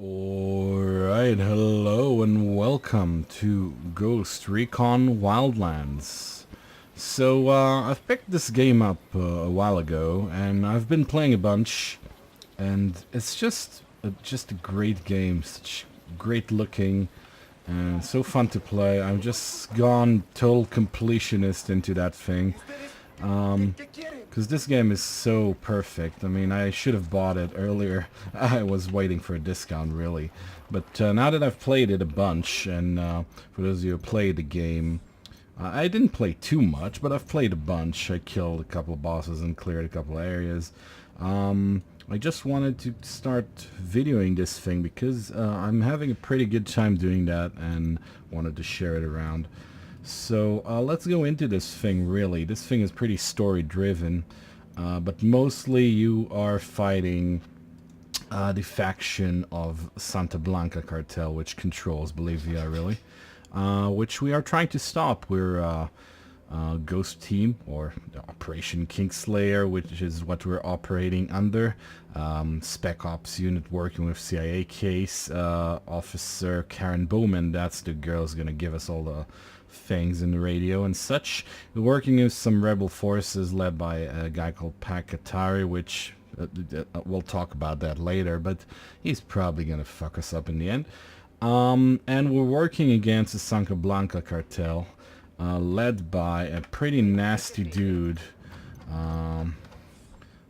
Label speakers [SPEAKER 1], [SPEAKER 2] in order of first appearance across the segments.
[SPEAKER 1] Alright, hello and welcome to Recon Wildlands. So, I've picked this game up a while ago, and I've been playing a bunch, and it's just a great game, such great looking, and so fun to play. I've just gone total completionist into that thing. Because this game is so perfect. I mean, I should have bought it earlier. I was waiting for a discount, really. But now that I've played it a bunch, and for those of you who played the game, I didn't play too much, but I've played a bunch. I killed a couple of bosses and cleared a couple of areas. I just wanted to start videoing this thing because I'm having a pretty good time doing that and wanted to share it around. So let's go into this thing. Really, this thing is pretty story driven, but mostly you are fighting the faction of Santa Blanca Cartel, which controls Bolivia, really, which we are trying to stop. We're Ghost Team, or Operation Kingslayer, which is what we're operating under. Spec Ops unit working with CIA case. Officer Karen Bowman, that's the girl who's gonna give us all the things in the radio and such. We're working with some rebel forces led by a guy called Pakatari, which we'll talk about that later, but he's probably gonna fuck us up in the end. And we're working against the Santa Blanca Cartel, led by a pretty nasty dude,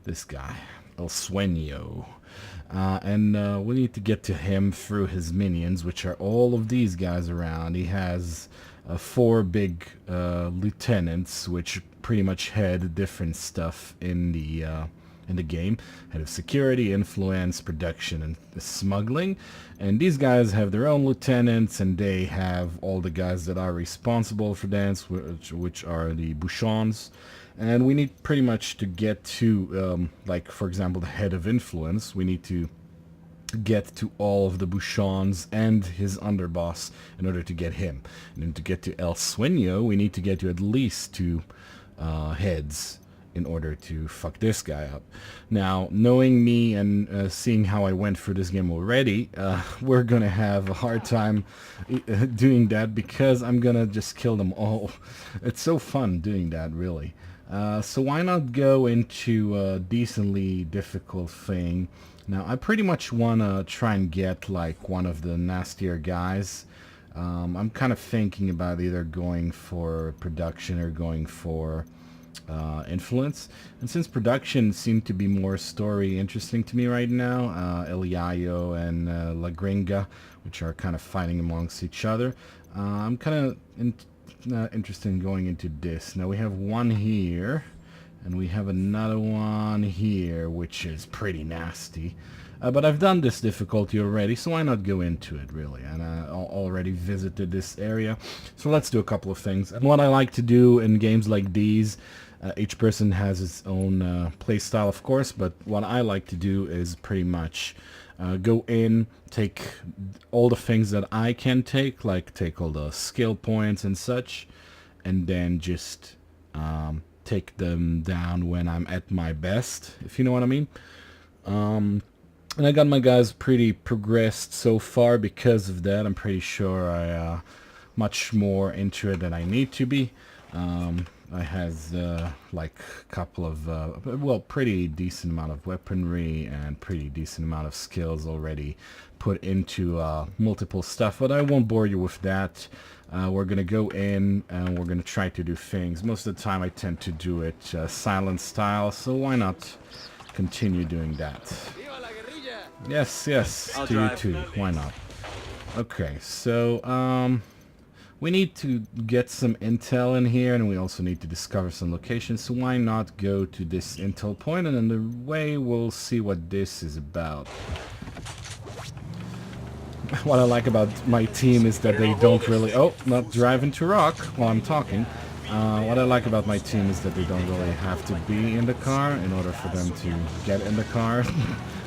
[SPEAKER 1] this guy, El Sueño. And we need to get to him through his minions, which are all of these guys around. He has 4 big lieutenants, which pretty much head different stuff in the game. Head of security, influence, production, and smuggling. And these guys have their own lieutenants, and they have all the guys that are responsible for dance, which are the buchons. And we need pretty much to get to, like, for example, the head of influence. We need to get to all of the buchons and his underboss in order to get him. And then to get to El Sueño, we need to get to at least 2 heads in order to fuck this guy up. Now, knowing me and seeing how I went through this game already, we're gonna have a hard time doing that because I'm gonna just kill them all. It's so fun doing that, really. So why not go into a decently difficult thing? Now, I pretty much want to try and get like one of the nastier guys. I'm kind of thinking about either going for production or going for influence. And since production seemed to be more story interesting to me right now, El Yayo and La Gringa, which are kind of fighting amongst each other, I'm kind of interested in going into this. Now we have one here, and we have another one here, which is pretty nasty. But I've done this difficulty already, so why not go into it, really? And I already visited this area, so let's do a couple of things. And what I like to do in games like these, each person has his own play style, of course, but what I like to do is pretty much go in, take all the things that I can take, like take all the skill points and such, and then just take them down when I'm at my best, if you know what I mean. And I got my guys pretty progressed so far because of that. I'm pretty sure I much more into it than I need to be. I has like a couple of well, pretty decent amount of weaponry and pretty decent amount of skills already put into multiple stuff, but I won't bore you with that. We're gonna go in and we're gonna try to do things. Most of the time I tend to do it silent style, so why not continue doing that? Yes, to you too. Why not? Okay, so we need to get some intel in here, and we also need to discover some locations, so why not go to this intel point, and on the way we'll see what this is about. What I like about my team is that they don't really... Oh, not driving to rock while I'm talking. What I like about my team is that they don't really have to be in the car in order for them to get in the car.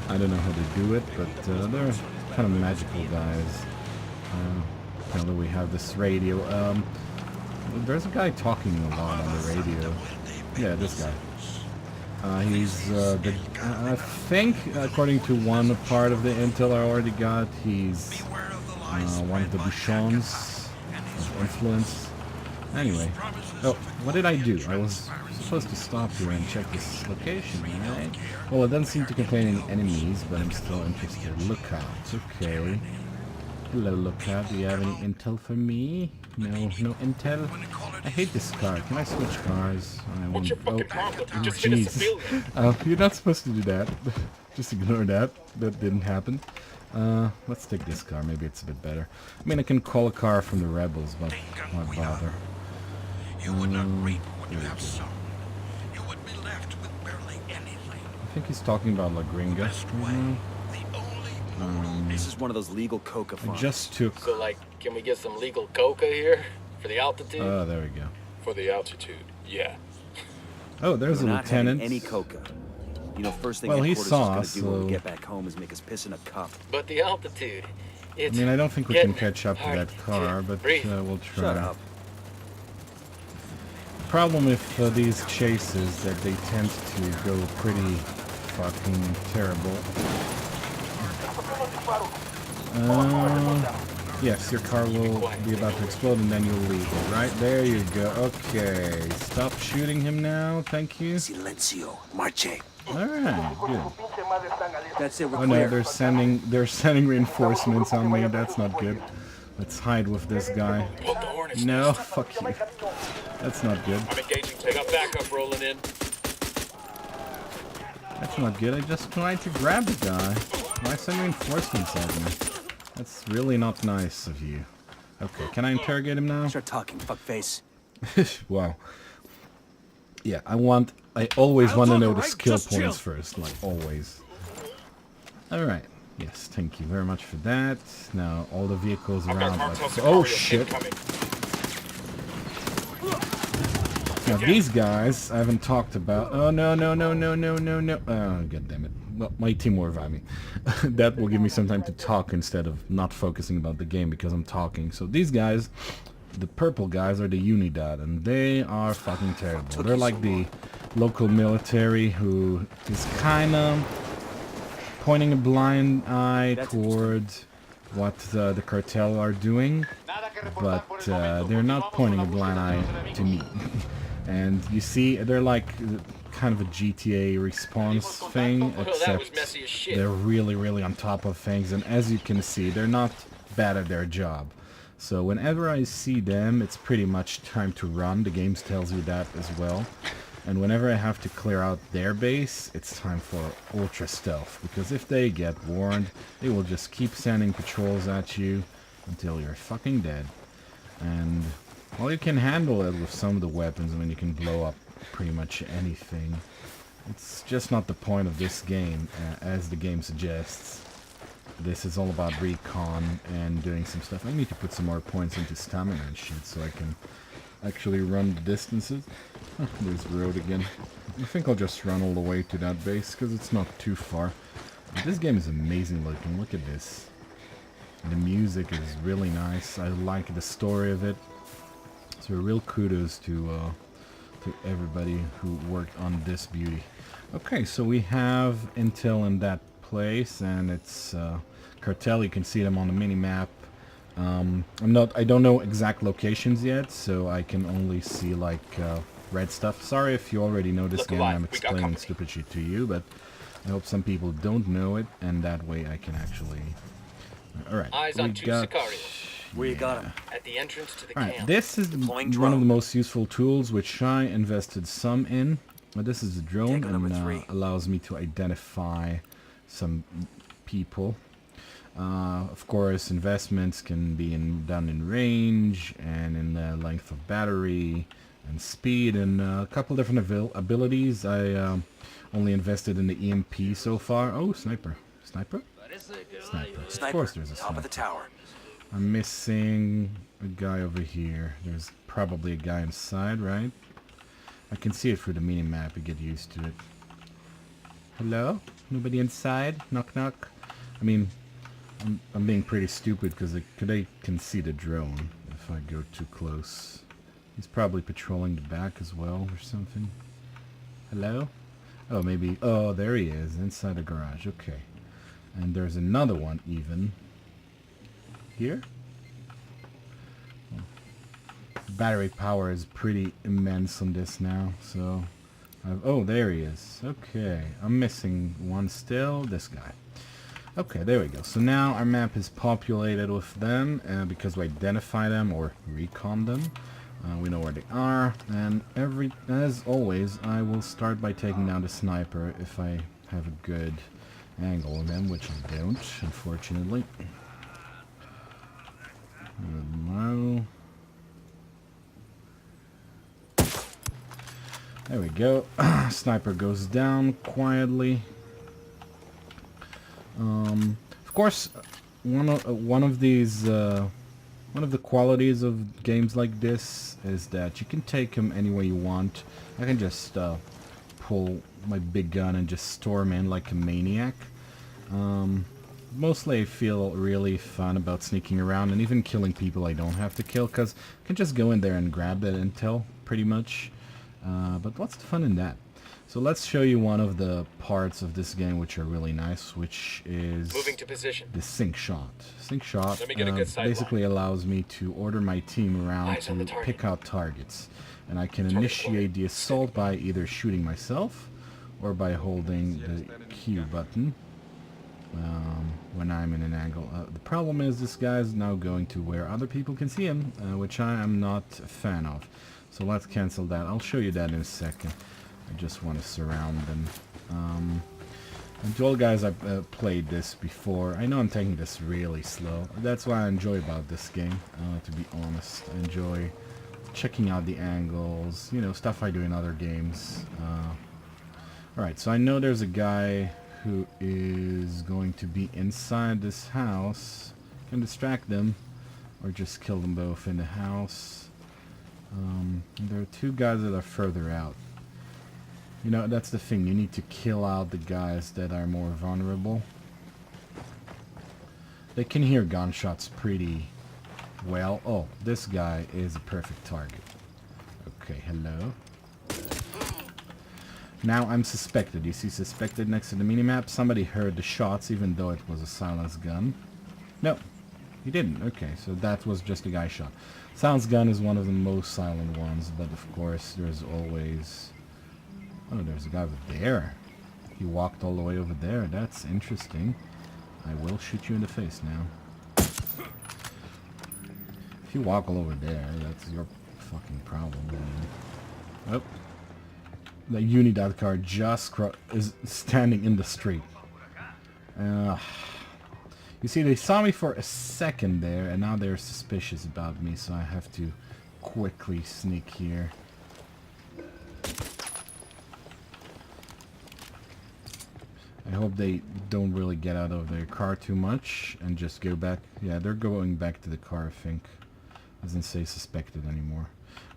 [SPEAKER 1] I don't know how they do it, but they're kind of magical guys. Apparently we have this radio. There's a guy talking a lot on the radio. Yeah, this guy. I think, according to one part of the intel I already got, he's one of the buchons of influence. Anyway, oh, what did I do? I was supposed to stop here and check this location, right? Well, it doesn't seem to contain any enemies, but I'm still interested. Lookouts, okay. Hello, Lookout. Do you have any intel for me? No, no intel. I hate this car. Can I switch cars?
[SPEAKER 2] What's your fucking problem? You just hit a
[SPEAKER 1] jeez.
[SPEAKER 2] civilian.
[SPEAKER 1] You're not supposed to do that. Just ignore that. That didn't happen. Let's take this car. Maybe it's a bit better. I mean, I can call a car from the rebels, but why bother?
[SPEAKER 3] You would not reap what you have sown. You would be left with barely anything.
[SPEAKER 1] I think he's talking about La Gringa.
[SPEAKER 4] This is one of those legal coca farms.
[SPEAKER 1] I just took...
[SPEAKER 2] So, like, can we get some legal coca here? For the altitude?
[SPEAKER 1] Oh, there we go.
[SPEAKER 2] For the altitude, yeah.
[SPEAKER 1] Oh, there's a
[SPEAKER 4] We're not
[SPEAKER 1] lieutenant.
[SPEAKER 4] having any coca. You know, first thing
[SPEAKER 1] Well, he
[SPEAKER 4] headquarters
[SPEAKER 1] saw
[SPEAKER 4] is
[SPEAKER 1] us,
[SPEAKER 4] gonna do when
[SPEAKER 1] so-
[SPEAKER 4] we get back home is make us piss in a cup.
[SPEAKER 2] But the altitude,
[SPEAKER 1] I
[SPEAKER 2] it's...
[SPEAKER 1] mean, I don't think we can catch up to
[SPEAKER 2] hard
[SPEAKER 1] that car, but
[SPEAKER 2] breathe.
[SPEAKER 1] we'll try.
[SPEAKER 4] Shut up.
[SPEAKER 1] The problem with these chases that they tend to go pretty fucking terrible. Yes, your car will be about to explode and then you'll leave it. Right, there you go. Okay, stop shooting him now. Thank you.
[SPEAKER 4] Silencio, marche.
[SPEAKER 1] Alright, good.
[SPEAKER 4] That's it, we're
[SPEAKER 1] Oh no, they're sending reinforcements on me. That's not good. Let's hide with this guy.
[SPEAKER 2] Put the Hornets.
[SPEAKER 1] No, fuck you. That's not good.
[SPEAKER 2] I'm engaging. Take up backup rolling in.
[SPEAKER 1] That's not good. I just tried to grab the guy. Why send reinforcements at me? That's really not nice of you. Okay, can I interrogate him now?
[SPEAKER 4] Start talking, fuckface.
[SPEAKER 1] Wow. Yeah, I always want to know the skill points first, like always. Alright. Yes, thank you very much for that. Now, all the vehicles around are... Oh, shit. Now, these guys I haven't talked about... Oh, no, no, no, no, no, no, no. Oh, god damn it. Well, my team will revive me. That will give me some time to talk instead of not focusing about the game because I'm talking. So these guys, the purple guys, are the Unidad, and they are fucking terrible. They're like the local military who is kind of pointing a blind eye towards what the Cartel are doing, but they're not pointing a blind eye to me. And you see, they're like kind of a GTA response thing, except they're really, really on top of things, and as you can see, they're not bad at their job. So whenever I see them, it's pretty much time to run. The game tells you that as well. And whenever I have to clear out their base, it's time for ultra stealth, because if they get warned, they will just keep sending patrols at you until you're fucking dead. And well, you can handle it with some of the weapons. I mean, you can blow up pretty much anything. It's just not the point of this game, as the game suggests. This is all about recon and doing some stuff. I need to put some more points into stamina and shit so I can actually run the distances. Oh, there's the road again. I think I'll just run all the way to that base because it's not too far. But this game is amazing looking. Look at this. The music is really nice. I like the story of it. So real kudos to everybody who worked on this beauty. Okay, so we have intel in that place, and it's Cartel. You can see them on the mini map. I don't know exact locations yet, so I can only see like red stuff. Sorry if you already know this game. I'm explaining stupid shit to you, but I hope some people don't know it, and that way I can actually. All right,
[SPEAKER 2] Eyes on two Sicarios.
[SPEAKER 4] Where you got him?
[SPEAKER 2] At the entrance to the
[SPEAKER 1] Alright,
[SPEAKER 2] camp.
[SPEAKER 1] this is one of the most useful tools which I invested some in. This is a drone and allows me to identify some people. Of course, investments can be done in range and in the length of battery and speed and a couple different abilities. I only invested in the EMP so far. Oh, sniper. Sniper? Sniper. Of course there's a
[SPEAKER 4] top
[SPEAKER 1] sniper.
[SPEAKER 4] of the tower.
[SPEAKER 1] I'm missing a guy over here. There's probably a guy inside, right? I can see it through the mini-map. You get used to it. Hello? Nobody inside? Knock knock. I mean, I'm being pretty stupid because I can see the drone if I go too close. He's probably patrolling the back as well or something. Hello? Oh, maybe... Oh, there he is, inside the garage. Okay. And there's another one, even. Here? Battery power is pretty immense on this now, so... oh, there he is. Okay. I'm missing one still. This guy. Okay, there we go. So now our map is populated with them because we identify them or recon them. We know where they are, and as always, I will start by taking down the sniper if I have a good angle on them, which I don't, unfortunately. No. There we go. Sniper goes down quietly. Of course, one of the qualities of games like this is that you can take them any way you want. I can just pull my big gun and just storm in like a maniac. Mostly I feel really fun about sneaking around and even killing people I don't have to kill, because I can just go in there and grab that intel, pretty much. But what's the fun in that? So let's show you one of the parts of this game which are really nice, which is
[SPEAKER 2] Moving to position.
[SPEAKER 1] the sync shot. Sync shot
[SPEAKER 2] Let me get a good sight
[SPEAKER 1] basically
[SPEAKER 2] line.
[SPEAKER 1] allows me to order my team around
[SPEAKER 2] Eyes on
[SPEAKER 1] to
[SPEAKER 2] the target.
[SPEAKER 1] pick out targets. And I can
[SPEAKER 2] Target
[SPEAKER 1] initiate the assault by either shooting myself or by holding the Q button when I'm in an angle. The problem is this guy is now going to where other people can see him, which I am not a fan of. So let's cancel that. I'll show you that in a second. I just want to surround them. And to all guys, I've played this before. I know I'm taking this really slow. That's what I enjoy about this game, to be honest. I enjoy checking out the angles, you know, stuff I do in other games. Alright, so I know there's a guy who is going to be inside this house. Can distract them, or just kill them both in the house. There are two guys that are further out. You know, that's the thing. You need to kill out the guys that are more vulnerable. They can hear gunshots pretty well. Oh, this guy is a perfect target. Okay, hello. Now I'm suspected. You see suspected next to the minimap? Somebody heard the shots even though it was a silenced gun. No, he didn't. Okay, so that was just a guy shot. Silenced gun is one of the most silent ones, but of course there's always... Oh, there's a guy over there. He walked all the way over there. That's interesting. I will shoot you in the face now. If you walk all over there, that's your fucking problem, man. Oh. The Unidad car just is standing in the street. You see, they saw me for a second there, and now they're suspicious about me, so I have to quickly sneak here. I hope they don't really get out of their car too much and just go back. Yeah, they're going back to the car, I think. Doesn't say suspected anymore.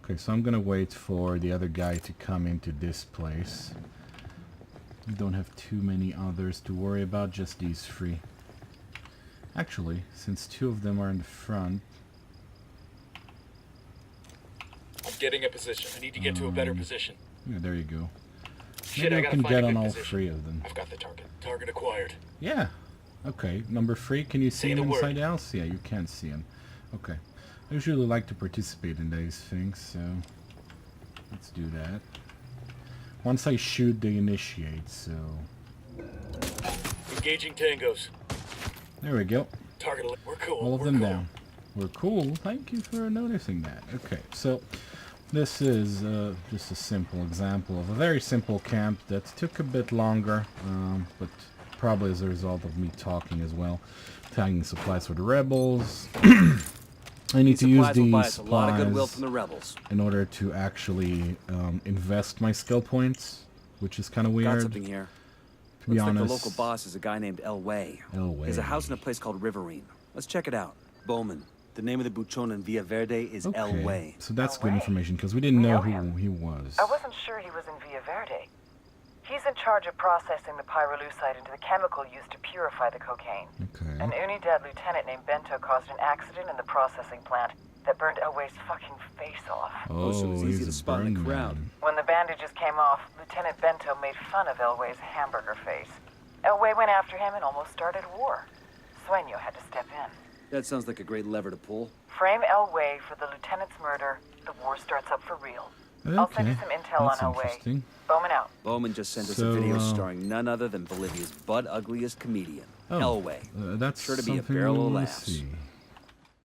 [SPEAKER 1] Okay, so I'm gonna wait for the other guy to come into this place. We don't have too many others to worry about, just these three. Actually, since two of them are in the front...
[SPEAKER 2] I'm getting a position. I need to get to a better position.
[SPEAKER 1] Yeah, there you go.
[SPEAKER 2] Shit,
[SPEAKER 1] Maybe I
[SPEAKER 2] I gotta
[SPEAKER 1] can
[SPEAKER 2] find
[SPEAKER 1] get
[SPEAKER 2] a
[SPEAKER 1] on
[SPEAKER 2] good
[SPEAKER 1] all
[SPEAKER 2] position.
[SPEAKER 1] three of them.
[SPEAKER 2] I've got the target. Target acquired.
[SPEAKER 1] Yeah. Okay. Number 3, can you see
[SPEAKER 2] Say
[SPEAKER 1] him
[SPEAKER 2] the word.
[SPEAKER 1] inside the house? Yeah, you can see him. Okay. I usually like to participate in these things, so let's do that. Once I shoot, they initiate, so...
[SPEAKER 2] Engaging tangos.
[SPEAKER 1] There we go.
[SPEAKER 2] Target alert. We're cool.
[SPEAKER 1] All of
[SPEAKER 2] We're
[SPEAKER 1] them
[SPEAKER 2] cool.
[SPEAKER 1] down. We're cool. Thank you for noticing that. Okay, so this is just a simple example of a very simple camp that took a bit longer, but probably as a result of me talking as well. Tagging supplies for the rebels. I need to use
[SPEAKER 4] Supplies will buy
[SPEAKER 1] these
[SPEAKER 4] us a lot of goodwill from
[SPEAKER 1] supplies
[SPEAKER 4] the rebels.
[SPEAKER 1] in order to actually invest my skill points, which is kind of
[SPEAKER 4] Got
[SPEAKER 1] weird.
[SPEAKER 4] something here.
[SPEAKER 1] To be
[SPEAKER 4] Looks like
[SPEAKER 1] honest,
[SPEAKER 4] the local boss is a guy named El Way.
[SPEAKER 1] El Way.
[SPEAKER 4] There's a house in a place called Riverine. Let's check it out. Bowman. The name of the buchon in Villa Verde is El
[SPEAKER 1] Okay,
[SPEAKER 4] Way.
[SPEAKER 1] so that's
[SPEAKER 5] El
[SPEAKER 1] good
[SPEAKER 5] Way?
[SPEAKER 1] information because we didn't
[SPEAKER 5] We
[SPEAKER 1] know
[SPEAKER 5] know
[SPEAKER 1] who
[SPEAKER 5] him.
[SPEAKER 1] he was.
[SPEAKER 5] I wasn't sure he was in Villa Verde. He's in charge of processing the pyrolusite into the chemical used to purify the cocaine.
[SPEAKER 1] Okay.
[SPEAKER 5] An Unidad lieutenant named Bento caused an accident in the processing plant. that burned Elway's fucking face off.
[SPEAKER 4] Oh, so it was easy
[SPEAKER 1] he's
[SPEAKER 4] to
[SPEAKER 1] a
[SPEAKER 4] spot in the
[SPEAKER 1] burn
[SPEAKER 4] crowd.
[SPEAKER 1] man.
[SPEAKER 5] When the bandages came off, Lieutenant Bento made fun of Elway's hamburger face. Elway went after him and almost started war. Sueño had to step in.
[SPEAKER 4] That sounds like a great lever to pull.
[SPEAKER 5] Frame Elway for the lieutenant's murder. The war starts up for real. I'll send you
[SPEAKER 1] Okay,
[SPEAKER 5] some intel
[SPEAKER 1] that's
[SPEAKER 5] on Elway.
[SPEAKER 1] interesting.
[SPEAKER 5] Bowman out.
[SPEAKER 4] Bowman just sent us
[SPEAKER 1] So,
[SPEAKER 4] a video starring none other than Bolivia's butt ugliest comedian, Elway.
[SPEAKER 1] That's
[SPEAKER 4] Sure to be a
[SPEAKER 1] something
[SPEAKER 4] barrel of
[SPEAKER 1] we wanna
[SPEAKER 4] laughs.
[SPEAKER 1] see.